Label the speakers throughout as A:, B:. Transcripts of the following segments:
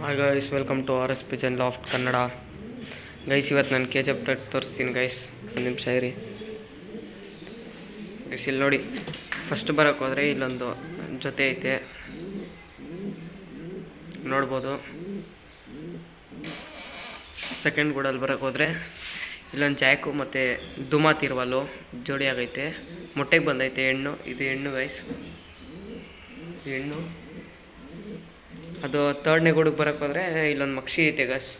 A: Hi guys, welcome to R S P channel of Kannada. Guys, ಇವತ್ತು ನಾನು ಕೆ ಜಿ ಎಫ್ ತೋರಿಸ್ತೀನಿ guys. ಒಂದು ನಿಮಿಷ ಇರಿ ಗೈಸ್. ಇಲ್ಲಿ ನೋಡಿ, ಫಸ್ಟ್ ಬರೋಕ್ಕೆ ಹೋದರೆ ಇಲ್ಲೊಂದು ಜೊತೆ ಐತೆ ನೋಡ್ಬೋದು. ಸೆಕೆಂಡ್ ಗೂಡಲ್ಲಿ ಬರೋಕ್ಕೆ ಹೋದರೆ ಇಲ್ಲೊಂದು ಜಾಕು ಮತ್ತು ದುಮಾ ತಿರುವಲ್ಲು ಜೋಡಿ ಆಗೈತೆ. ಮೊಟ್ಟೆಗೆ ಬಂದೈತೆ ಹೆಣ್ಣು. ಇದು ಹೆಣ್ಣು ಗೈಸ್, ಹೆಣ್ಣು. ಅದು ಥರ್ಡ್ನೇ ಗೂಡಿಗೆ ಬರೋಕ್ಕೆ ಹೋದರೆ ಇಲ್ಲೊಂದು ಮಕ್ಷಿ ಐತೆ ಗೈಸ್.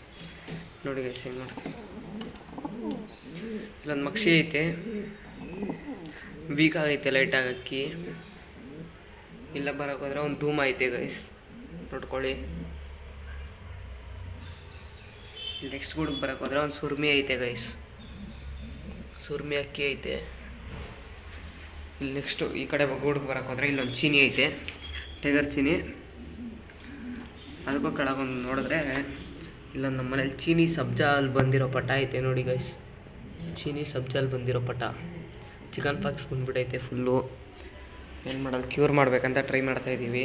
A: ನೋಡಿ ಗೈಸ್, ಹೆಂಗೆ ಮಾಡ್ತೀವಿ. ಇಲ್ಲೊಂದು ಮಕ್ಷಿ ಐತೆ, ವೀಕ್ ಆಗೈತೆ ಲೈಟಾಗಿ ಅಕ್ಕಿ. ಇಲ್ಲ ಬರೋಕ್ಕೆ ಹೋದರೆ ಒಂದು ಧೂಮ ಐತೆ ಗೈಸ್, ನೋಡ್ಕೊಳ್ಳಿ. ನೆಕ್ಸ್ಟ್ ಗೂಡಿಗೆ ಬರೋಕ್ಕೆ ಹೋದರೆ ಒಂದು ಸುರ್ಮಿ ಐತೆ ಗೈಸ್, ಸುರ್ಮಿ ಅಕ್ಕಿ ಐತೆ. ಇಲ್ಲಿ ನೆಕ್ಸ್ಟು ಈ ಕಡೆ ಗೂಡಿಗೆ ಬರೋಕ್ಕೆ ಹೋದರೆ ಇಲ್ಲೊಂದು ಚೀನಿ ಐತೆ, ಟೈಗರ್ ಚೀನಿ. ಅದಕ್ಕೂ ಕೆಳಗೊಂದು ನೋಡಿದ್ರೆ ಇಲ್ಲೊಂದು ನಮ್ಮ ಮನೇಲಿ ಚೀನಿ ಸಬ್ಜಾಲ್ ಬಂದಿರೋ ಪಟ ಐತೆ ನೋಡಿ ಗೈಸ್. ಚೀನಿ ಸಬ್ಜಾಲ್ ಬಂದಿರೋ ಪಟ. ಚಿಕನ್ ಫಾಕ್ಸ್ ಬಂದ್ಬಿಟ್ಟೈತೆ ಫುಲ್ಲು. ಏನು ಮಾಡೋದು, ಕ್ಯೂರ್ ಮಾಡಬೇಕಂತ ಟ್ರೈ ಮಾಡ್ತಾಯಿದ್ದೀವಿ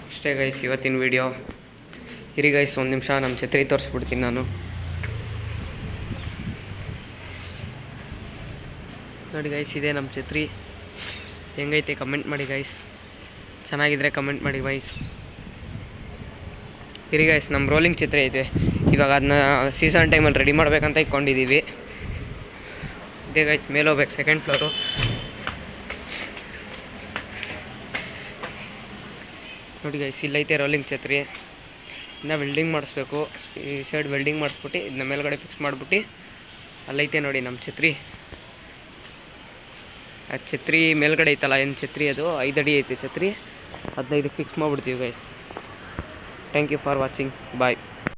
A: ಅಷ್ಟೇ ಗೈಸ್ ಇವತ್ತಿನ ವಿಡಿಯೋ. ಇರಿ ಗೈಸ್, ಒಂದು ನಿಮಿಷ ನಮ್ಮ ಛತ್ರಿ ತೋರಿಸ್ಬಿಡ್ತೀನಿ ನಾನು. ನೋಡಿ ಗೈಸ್, ಇದೆ ನಮ್ಮ ಛತ್ರಿ. ಹೆಂಗೈತೆ ಕಮೆಂಟ್ ಮಾಡಿ ಗೈಸ್, ಚೆನ್ನಾಗಿದ್ರೆ ಕಮೆಂಟ್ ಮಾಡಿ ಗೈಸ್. ಇರಿ ಗೈಸ್, ನಮ್ಮ ರೋಲಿಂಗ್ ಛತ್ರಿ ಐತೆ. ಇವಾಗ ಅದನ್ನ ಸೀಸನ್ ಟೈಮಲ್ಲಿ ರೆಡಿ ಮಾಡಬೇಕಂತ ಇಟ್ಕೊಂಡಿದ್ದೀವಿ. ಇದೇ ಗೈಸ್, ಮೇಲೆ ಹೋಗ್ಬೇಕು, ಸೆಕೆಂಡ್ ಫ್ಲೋರು. ನೋಡಿ ಗೈಸ್, ಇಲ್ಲೈತೆ ರೋಲಿಂಗ್ ಛತ್ರಿ. ಇನ್ನು ವೆಲ್ಡಿಂಗ್ ಮಾಡಿಸ್ಬೇಕು. ಈ ಸೈಡ್ ವೆಲ್ಡಿಂಗ್ ಮಾಡಿಸ್ಬಿಟ್ಟು ಇದನ್ನ ಮೇಲ್ಗಡೆ ಫಿಕ್ಸ್ ಮಾಡಿಬಿಟ್ಟು ಅಲ್ಲೈತೆ ನೋಡಿ ನಮ್ಮ ಛತ್ರಿ. ಆ ಛತ್ರಿ ಮೇಲ್ಗಡೆ ಐತಲ್ಲ, ಏನು ಛತ್ರಿ ಅದು 5 ಅಡಿ ಐತೆ ಛತ್ರಿ. 15 ಫಿಕ್ಸ್ ಮಾಡಿಬಿಡ್ತೀವಿ guys. Thank you for watching, bye.